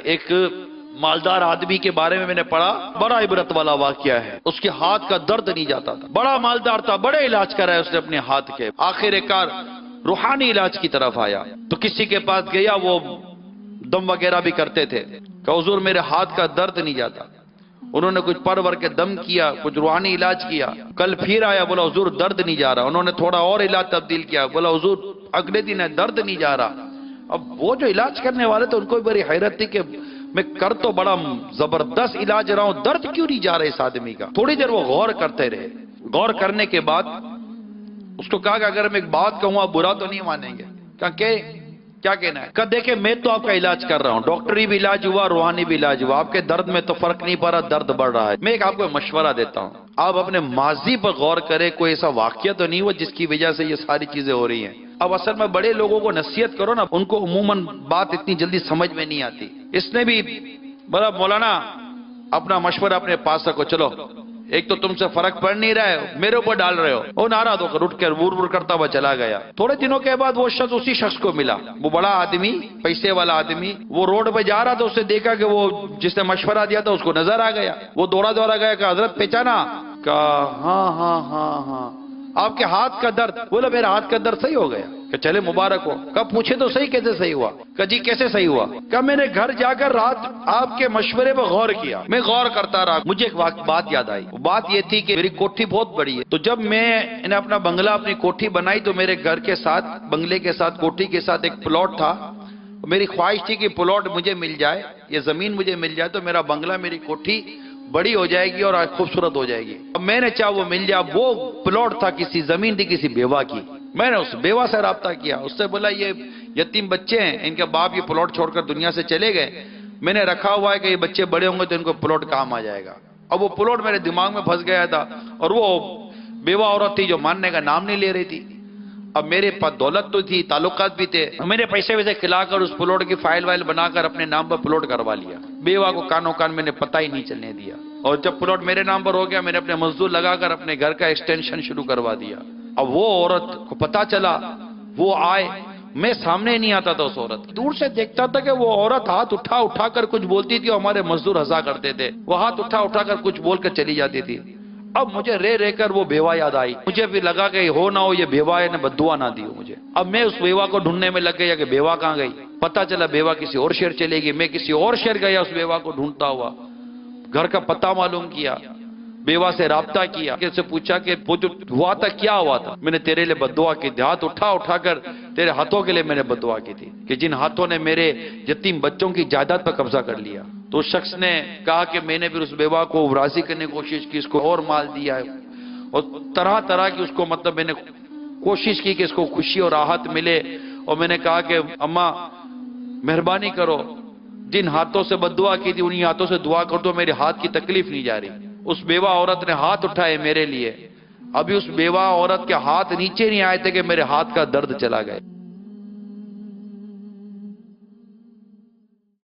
ایک مالدار آدمی کے بارے میں نے پڑھا، بڑا عبرت والا واقعہ ہے. اس کے ہاتھ کا درد نہیں جاتا تھا، بڑا مالدار تھا، بڑے علاج کرایا اس نے اپنے ہاتھ کے. آخر کار روحانی علاج کی طرف آیا تو کسی کے پاس گیا، وہ دم وغیرہ بھی کرتے تھے، کہ حضور میرے ہاتھ کا درد نہیں جاتا. انہوں نے کچھ پڑھ کے دم کیا، کچھ روحانی علاج کیا. کل پھر آیا، بولا حضور درد نہیں جا رہا. انہوں نے تھوڑا اور علاج تبدیل کیا، بولا حضور اگلے دن ہے درد نہیں جا رہا. اب وہ جو علاج کرنے والے تھے ان کو بھی بڑی حیرت تھی کہ میں کر تو بڑا زبردست علاج رہا ہوں، درد کیوں نہیں جا رہا اس آدمی کا. تھوڑی دیر وہ غور کرتے رہے. غور کرنے کے بعد اس کو کہا کہ اگر میں ایک بات کہوں آپ برا تو نہیں مانیں گے. کہا کہ کیا کہنا ہے؟ کہا دیکھیں میں تو آپ کا علاج کر رہا ہوں، ڈاکٹری بھی علاج ہوا، روحانی بھی علاج ہوا، آپ کے درد میں تو فرق نہیں پڑ رہا، درد بڑھ رہا ہے. میں ایک آپ کو مشورہ دیتا ہوں، آپ اپنے ماضی پر غور کریں، کوئی ایسا واقعہ تو نہیں ہوا جس کی وجہ سے یہ ساری چیزیں ہو رہی ہیں. اب اصل میں بڑے لوگوں کو نصیحت کرو نا، ان کو عموماً بات اتنی جلدی سمجھ میں نہیں آتی. اس نے بھی بولا مولانا اپنا مشورہ اپنے پاس رکھو، چلو ایک تو تم سے فرق پڑ نہیں رہا ہے، میرے اوپر ڈال رہے ہو. وہ ناراض ہو کر اٹھ کر وور وور کرتا ہوا چلا گیا. تھوڑے دنوں کے بعد وہ شخص اسی شخص کو ملا، وہ بڑا آدمی، پیسے والا آدمی. وہ روڈ پہ جا رہا تھا، اس نے دیکھا کہ وہ جس نے مشورہ دیا تھا اس کو نظر آ گیا. وہ دوڑا گیا کہ حضرت پہچانا؟ کہا ہاں ہاں ہاں ہاں. آپ کے ہاتھ کا درد؟ بولا میرا ہاتھ کا درد صحیح ہو گیا. کہ چلے مبارک ہو. کب پوچھے تو صحیح کیسے صحیح ہوا؟ کہ جی کیسے صحیح ہوا؟ کہ میں نے گھر جا کر رات آپ کے مشورے پر غور کیا، میں غور کرتا رہا، مجھے ایک بات یاد آئی. بات یہ تھی کہ میری کوٹھی بہت بڑی ہے، تو جب میں نے اپنا بنگلہ اپنی کوٹھی بنائی تو میرے گھر کے ساتھ، بنگلے کے ساتھ، کوٹھی کے ساتھ ایک پلاٹ تھا. میری خواہش تھی کہ پلاٹ مجھے مل جائے، یہ زمین مجھے مل جائے تو میرا بنگلہ، میری کوٹھی بڑی ہو جائے گی اور خوبصورت ہو جائے گی. اب میں نے چاہا وہ مل جائے. وہ پلاٹ تھا، کسی زمین تھی کسی بیوہ کی. میں نے اس بیوہ سے رابطہ کیا، اس سے بولا یہ یتیم بچے ہیں، ان کے باپ یہ پلاٹ چھوڑ کر دنیا سے چلے گئے، میں نے رکھا ہوا ہے کہ یہ بچے بڑے ہوں گے تو ان کو پلاٹ کام آ جائے گا. اب وہ پلاٹ میرے دماغ میں پھنس گیا تھا، اور وہ بیوہ عورت تھی جو ماننے کا نام نہیں لے رہی تھی. اب میرے پاس دولت تو تھی، تعلقات بھی تھے، میں نے پیسے ویسے کھلا کر اس پلاٹ کی فائل وائل بنا کر اپنے نام پر پلاٹ کروا لیا. بیوہ کو کانوں کان میں نے پتہ ہی نہیں چلنے دیا. اور جب پلاٹ میرے نام پر ہو گیا، میں نے اپنے مزدور لگا کر اپنے گھر کا ایکسٹینشن شروع کروا دیا. اب وہ عورت کو پتا چلا، وہ آئے، میں سامنے نہیں آتا تھا اس عورت، دور سے دیکھتا تھا کہ وہ عورت ہاتھ اٹھا کر کچھ بولتی تھی، اور ہمارے مزدور ہنسا کرتے تھے. وہ ہاتھ اٹھا کر کچھ بول کر چلی جاتی تھی. اب مجھے رہ کر وہ بیوہ یاد آئی. مجھے بھی لگا کہ ہو نہ ہو یہ بیوہ نے بددعا نہ دی ہو مجھے. اب میں اس بیوہ کو ڈھونڈنے میں لگ گیا کہ بیوہ کہاں گئی. پتا چلا بیوہ کسی اور شہر چلے گی. میں کسی اور شہر گیا اس بیوہ کو ڈھونڈتا ہوا، گھر کا پتہ معلوم کیا، بیوہ سے رابطہ کیا، کہ سے پوچھا کہ وہ جو ہوا تھا کیا ہوا تھا. میں نے تیرے لئے بددعا کی تھی، ہاتھ اٹھا کر تیرے ہاتھوں کے لئے میں نے بددعا کی تھی کہ جن ہاتھوں نے میرے یتیم بچوں کی جائیداد پر قبضہ کر لیا. تو اس شخص نے کہا کہ میں نے پھر اس بیوہ کو راضی کرنے کی کوشش کی، اس کو اور مال دیا ہے، اور طرح کی اس کو مطلب میں نے کوشش کی کہ اس کو خوشی اور راحت ملے. اور میں نے کہا کہ اماں مہربانی کرو، جن ہاتھوں سے بددعا کی تھی انہی ہاتھوں سے دعا کر دو، میرے ہاتھ کی تکلیف نہیں جا رہی. اس بیوہ عورت نے ہاتھ اٹھائے میرے لیے. ابھی اس بیوہ عورت کے ہاتھ نیچے نہیں آئے تھے کہ میرے ہاتھ کا درد چلا گیا.